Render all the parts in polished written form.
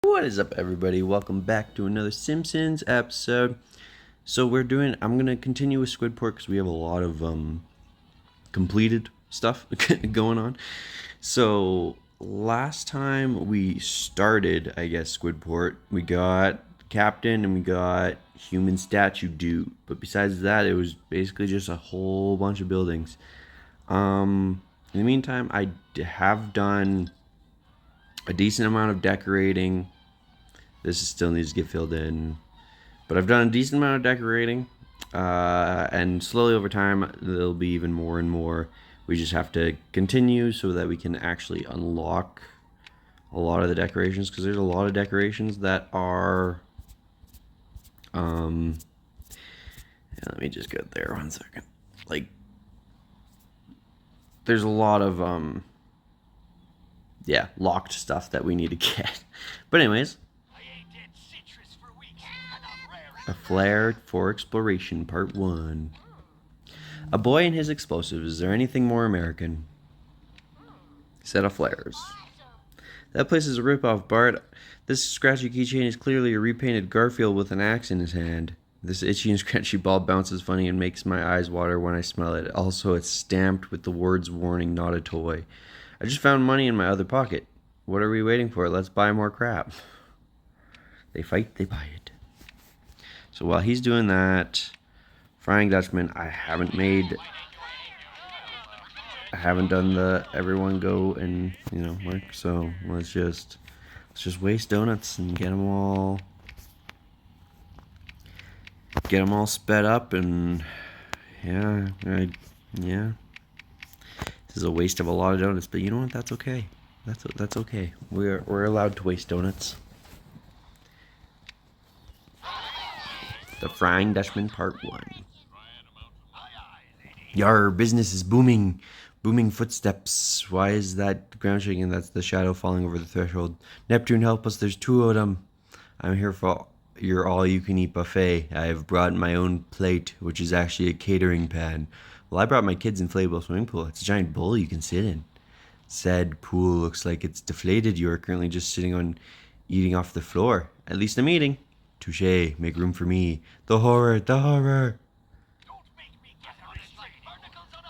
What is up, everybody? Welcome back to another Simpsons episode. So I'm gonna continue with Squidport because we have a lot of completed stuff going on. So last time we started, I guess, Squidport, we got Captain and we got Human Statue Dude. But besides that, it was basically just a whole bunch of buildings. In the meantime, I have done a decent amount of decorating. This still needs to get filled in. But I've done a decent amount of decorating. And slowly over time, there'll be even more and more. We just have to continue so that we can actually unlock a lot of the decorations. Because there's a lot of decorations that are... let me just get there 1 second. There's a lot of... locked stuff that we need to get. But anyways... A Flare for Exploration, Part 1. A boy and his explosives. Is there anything more American? Set of flares. That place is a ripoff, Bart. This scratchy keychain is clearly a repainted Garfield with an axe in his hand. This itchy and scratchy ball bounces funny and makes my eyes water when I smell it. Also, it's stamped with the words warning, not a toy. I just found money in my other pocket. What are we waiting for? Let's buy more crap. They fight, they buy it. So while he's doing that, Frying Dutchman, I haven't done the everyone go and, work. So let's just waste donuts and get them all sped up. And yeah. This is a waste of a lot of donuts, but you know what? That's okay. That's okay. We're allowed to waste donuts. The Frying Dutchman, Part 1. Yar, business is booming. Booming footsteps. Why is that ground shaking? That's the shadow falling over the threshold. Neptune, help us. There's two of them. I'm here for your all-you-can-eat buffet. I have brought my own plate, which is actually a catering pad. Well, I brought my kids' inflatable swimming pool. It's a giant bowl you can sit in. Said pool looks like it's deflated. You are currently just sitting on eating off the floor. At least I'm eating. Touché, make room for me. The horror, the horror.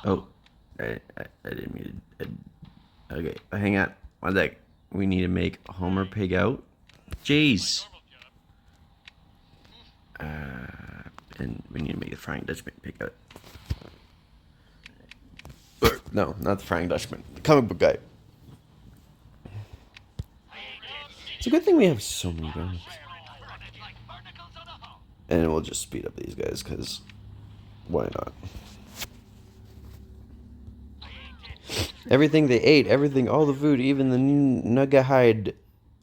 Oh, I didn't mean to. Okay, hang on. 1 sec. We need to make Homer pig out. Jeez. And we need to make the Frying Dutchman pig out. No, not the Frying Dutchman. The comic book guy. It's a good thing we have so many guns. And we'll just speed up these guys, because why not? Everything they ate, everything, all the food, even the new nugget hide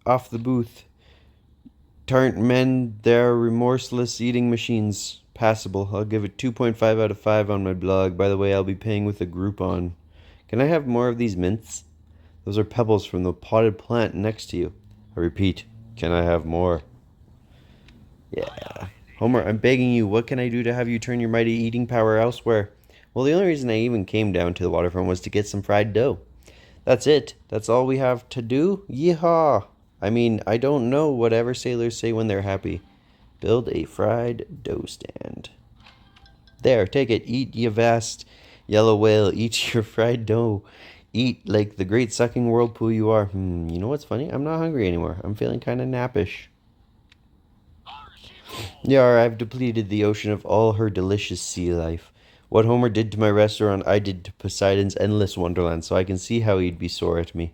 off the booth. Tarn't men, they're remorseless eating machines. Passable. I'll give it 2.5 out of 5 on my blog. By the way, I'll be paying with a Groupon. Can I have more of these mints? Those are pebbles from the potted plant next to you. I repeat, can I have more? Yeah. Homer, I'm begging you, what can I do to have you turn your mighty eating power elsewhere? Well, the only reason I even came down to the waterfront was to get some fried dough. That's it. That's all we have to do? Yeehaw! I mean, I don't know whatever sailors say when they're happy. Build a fried dough stand. There, take it. Eat, ye vast yellow whale. Eat your fried dough. Eat like the great sucking whirlpool you are. You know what's funny? I'm not hungry anymore. I'm feeling kind of nappish. Yar, I've depleted the ocean of all her delicious sea life. What Homer did to my restaurant, I did to Poseidon's endless wonderland, so I can see how he'd be sore at me.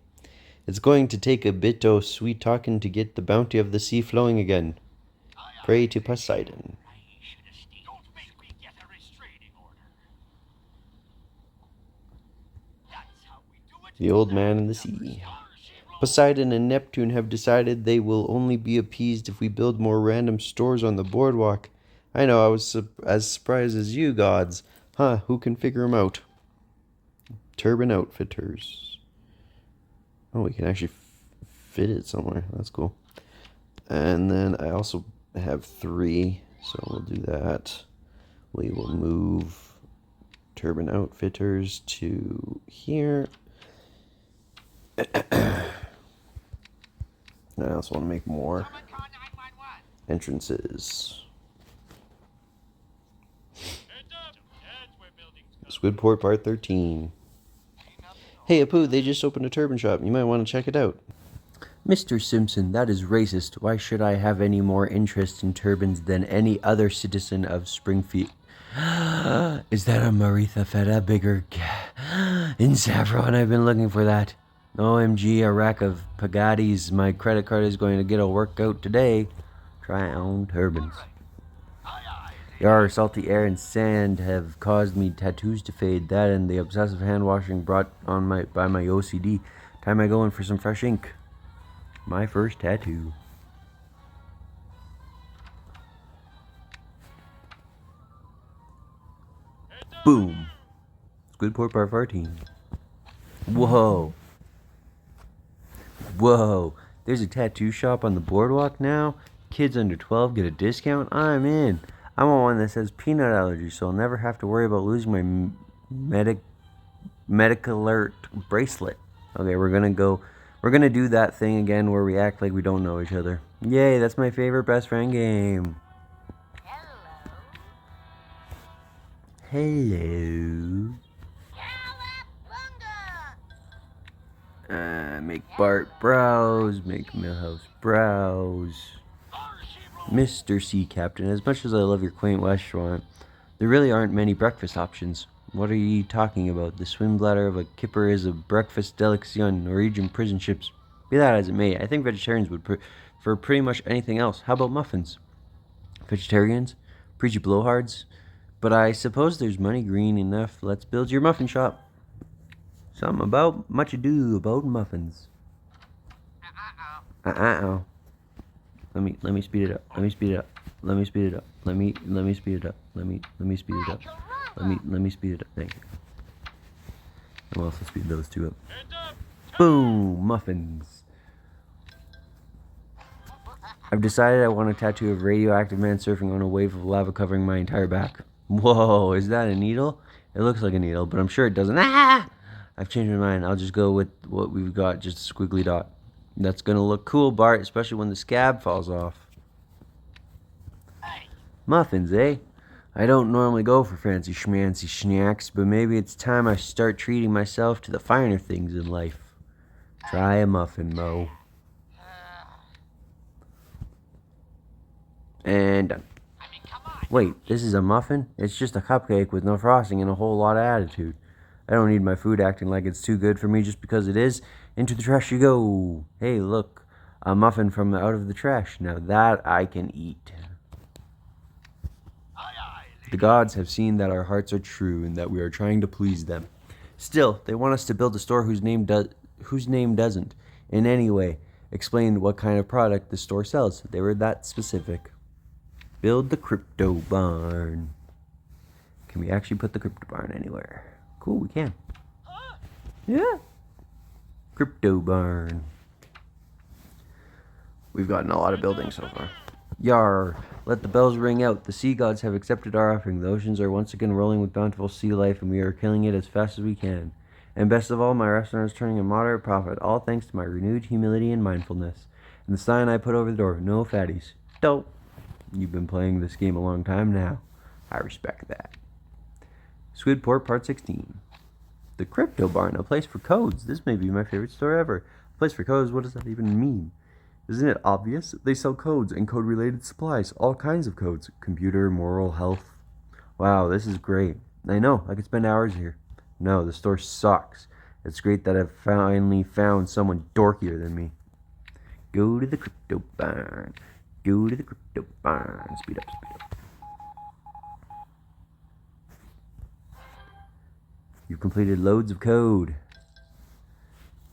It's going to take a bit o' sweet talking to get the bounty of the sea flowing again. Pray to Poseidon. The Old Man and the Sea. Poseidon and Neptune have decided they will only be appeased if we build more random stores on the boardwalk. I know, I was as surprised as you, gods. Huh, who can figure them out? Turban Outfitters. Oh, we can actually fit it somewhere. That's cool. And then I also have 3, so we'll do that. We will move Turban Outfitters to here. I also want to make more entrances. Squidport Part 13. Hey, Apu, they just opened a turbine shop. You might want to check it out. Mr. Simpson, that is racist. Why should I have any more interest in turbines than any other citizen of Springfield? Is that a Maritha Feta bigger in saffron? I've been looking for that. OMG, a rack of Pagattis. My credit card is going to get a workout today. Try on turbines. Yar, salty air and sand have caused me tattoos to fade. That and the obsessive hand washing brought on by my OCD. Time I go in for some fresh ink. My first tattoo. Boom. Squidport Part 14. Whoa. Whoa. There's a tattoo shop on the boardwalk now. Kids under 12 get a discount. I'm in. I want one that says peanut allergy, so I'll never have to worry about losing my medic alert bracelet. Okay, we're gonna do that thing again where we act like we don't know each other. Yay, that's my favorite best friend game. Hello. Make Bart browse, make Millhouse browse. Mr. Sea Captain, as much as I love your quaint restaurant, there really aren't many breakfast options. What are you talking about? The swim bladder of a kipper is a breakfast delicacy on Norwegian prison ships. Be that as it may, I think vegetarians would prefer pretty much anything else. How about muffins? Vegetarians? Preachy blowhards? But I suppose there's money green enough. Let's build your muffin shop. Something about much ado about muffins. Let me speed it up. Let me speed it up. Let me speed it up. Let me speed it up. Let me speed it up. Let me speed it up. Thank you. I'll also speed those two up. Boom! Muffins. I've decided I want a tattoo of radioactive man surfing on a wave of lava covering my entire back. Whoa, is that a needle? It looks like a needle, but I'm sure it doesn't. Ah! I've changed my mind. I'll just go with what we've got, just a squiggly dot. That's gonna look cool, Bart, especially when the scab falls off. Muffins, eh? I don't normally go for fancy schmancy snacks, but maybe it's time I start treating myself to the finer things in life. Try a muffin, Mo. And done. Wait, this is a muffin? It's just a cupcake with no frosting and a whole lot of attitude. I don't need my food acting like it's too good for me just because it is. Into the trash you go. Hey, look. A muffin from out of the trash. Now that I can eat. The gods have seen that our hearts are true and that we are trying to please them. Still, they want us to build a store whose name doesn't, in any way, explain what kind of product the store sells. They were that specific. Build the crypto barn. Can we actually put the crypto barn anywhere? Cool, we can. Yeah. Crypto barn. We've gotten a lot of buildings so far. Yar, let the bells ring out. The sea gods have accepted our offering. The oceans are once again rolling with bountiful sea life, and we are killing it as fast as we can. And best of all, my restaurant is turning a moderate profit, all thanks to my renewed humility and mindfulness. And the sign I put over the door, no fatties. Dope. You've been playing this game a long time now. I respect that. Squidport Part 16. The Crypto Barn, a place for codes. This may be my favorite store ever. A place for codes, what does that even mean? Isn't it obvious? They sell codes and code-related supplies. All kinds of codes. Computer, moral, health. Wow, this is great. I know, I could spend hours here. No, the store sucks. It's great that I've finally found someone dorkier than me. Go to the Crypto Barn. Go to the Crypto Barn. Speed up, speed up. You've completed loads of code.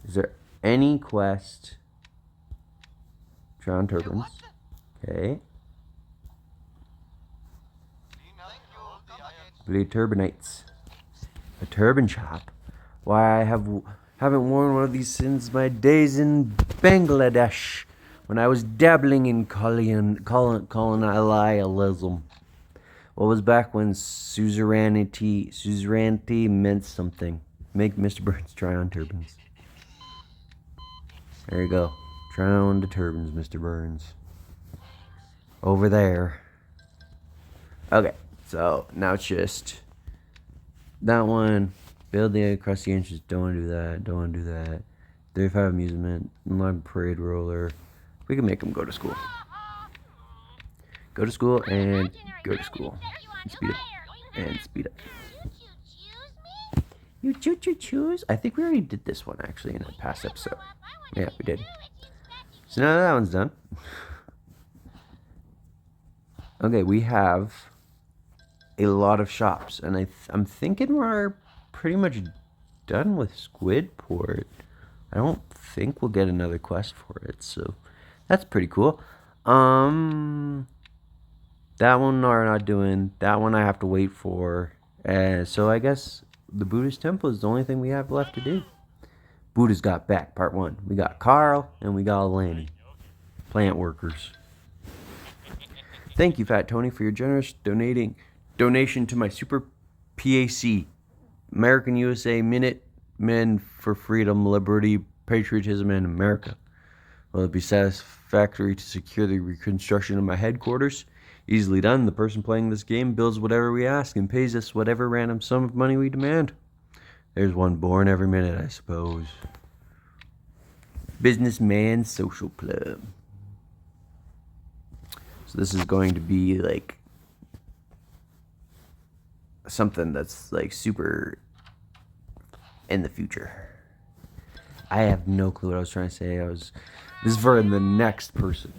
Is there any quest? Drown turbines. Okay. Bleed turbinates. A turbine shop. Why I haven't worn one of these since my days in Bangladesh, when I was dabbling in colonialism. What was back when suzerainty meant something. Make Mr. Burns try on turbines. There you go. Turn on the turbines, Mr. Burns. Over there. Okay, so now it's just that one. Building across the entrance. Don't want to do that. Don't want to do that. 35 amusement. Log parade roller. We can make them go to school. Go to school and go to school. And speed up. And speed up. You choose? I think we already did this one actually in a past episode. Yeah, we did. So now that one's done. Okay, we have a lot of shops, and I'm thinking we're pretty much done with Squidport. I don't think we'll get another quest for it, so that's pretty cool. That one we're not doing. That one I have to wait for. So I guess the Buddhist temple is the only thing we have left to do. Buddha's got back, part 1. We got Carl and we got Lanny. Plant workers. Thank you, Fat Tony, for your generous donation to my Super PAC, American USA Minute Men for Freedom, Liberty, Patriotism, and America. Will it be satisfactory to secure the reconstruction of my headquarters? Easily done. The person playing this game builds whatever we ask and pays us whatever random sum of money we demand. There's one born every minute, I suppose. Businessman Social Club. So this is going to be like something that's like super in the future. I have no clue what I was trying to say. This is for the next person.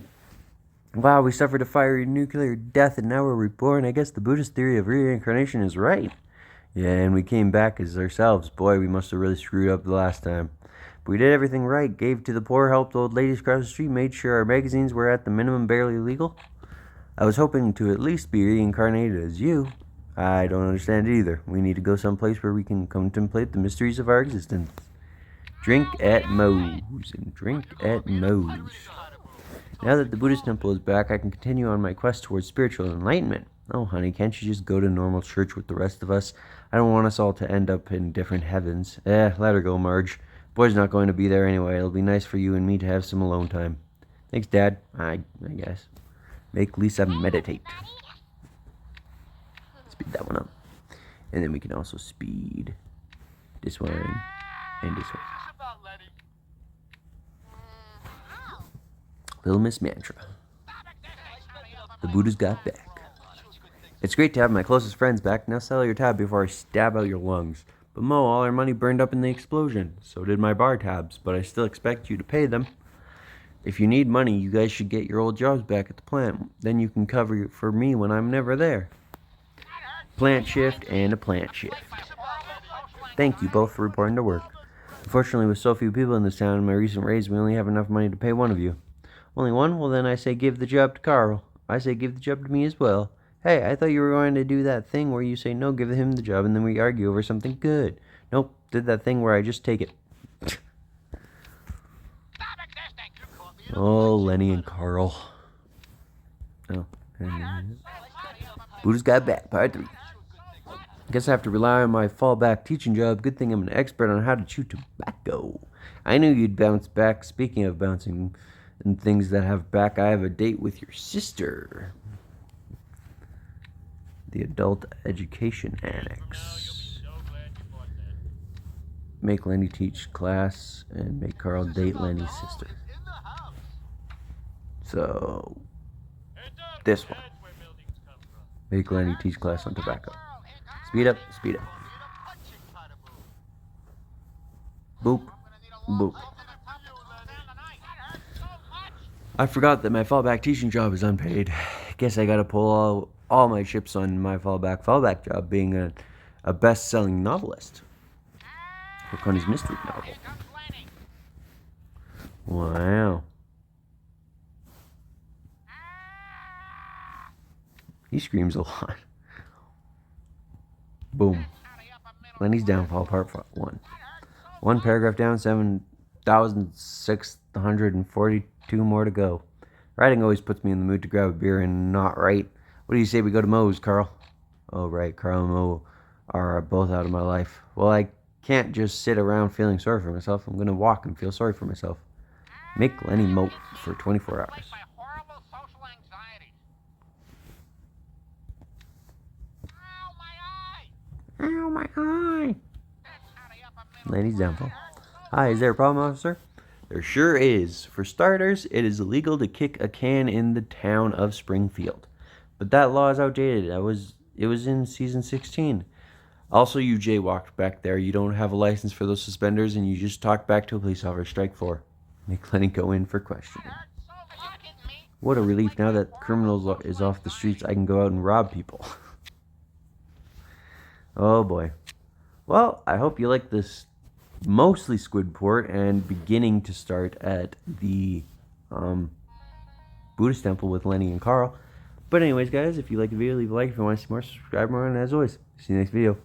Wow, we suffered a fiery nuclear death and now we're reborn. I guess the Buddhist theory of reincarnation is right. Yeah, and we came back as ourselves. Boy, we must have really screwed up the last time. But we did everything right. Gave to the poor, helped old ladies across the street, made sure our magazines were at the minimum barely legal. I was hoping to at least be reincarnated as you. I don't understand it either. We need to go someplace where we can contemplate the mysteries of our existence. Drink at Moe's and drink at Moe's. Now that the Buddhist temple is back, I can continue on my quest towards spiritual enlightenment. Oh, honey, can't you just go to normal church with the rest of us? I don't want us all to end up in different heavens. Let her go, Marge. Boy's not going to be there anyway. It'll be nice for you and me to have some alone time. Thanks, Dad. I guess. Make Lisa meditate. Speed that one up. And then we can also speed this one and this one. Little Miss Mantra. The Buddha's got back. It's great to have my closest friends back. Now sell your tab before I stab out your lungs. But Mo, all our money burned up in the explosion. So did my bar tabs, but I still expect you to pay them. If you need money, you guys should get your old jobs back at the plant. Then you can cover for me when I'm never there. Plant shift and a plant shift. Thank you both for reporting to work. Unfortunately, with so few people in this town and my recent raise, we only have enough money to pay one of you. Only one? Well, then I say give the job to Carl. I say give the job to me as well. Hey, I thought you were going to do that thing where you say no, give him the job, and then we argue over something good. Nope, did that thing where I just take it. Oh, Lenny and Carl. Oh. Buddha's got back, part 3. Guess I have to rely on my fallback teaching job. Good thing I'm an expert on how to chew tobacco. I knew you'd bounce back. Speaking of bouncing and things that have back, I have a date with your sister. The Adult Education Annex. Make Lenny teach class and make Carl date Lenny's sister. So, this one. Make Lenny teach class on tobacco. Speed up, speed up. Boop, boop. I forgot that my fallback teaching job is unpaid. Guess I gotta pull all my chips on my fallback job being a best-selling novelist. Work on his mystery novel. Wow. He screams a lot. Boom. Lenny's Downfall, Part 1. One paragraph down, 7,642 more to go. Writing always puts me in the mood to grab a beer and not write. What do you say we go to Moe's, Carl? Oh, right, Carl and Mo are both out of my life. Well, I can't just sit around feeling sorry for myself. I'm going to walk and feel sorry for myself. Make Lenny mope for 24 hours. Ow, my eye! Lenny's downfall. Hi, is there a problem, officer? There sure is. For starters, it is illegal to kick a can in the town of Springfield. But that law is outdated. It was in season 16. Also, you jaywalked back there. You don't have a license for those suspenders, and you just talked back to a police officer. Strike 4. Make Lenny go in for questioning. What a relief. Now that criminals is off the streets, I can go out and rob people. Oh boy. Well, I hope you like this mostly Squidport and beginning to start at the Buddhist temple with Lenny and Carl. But anyways, guys, if you like the video, leave a like. If you want to see more, subscribe more. And as always, see you next video.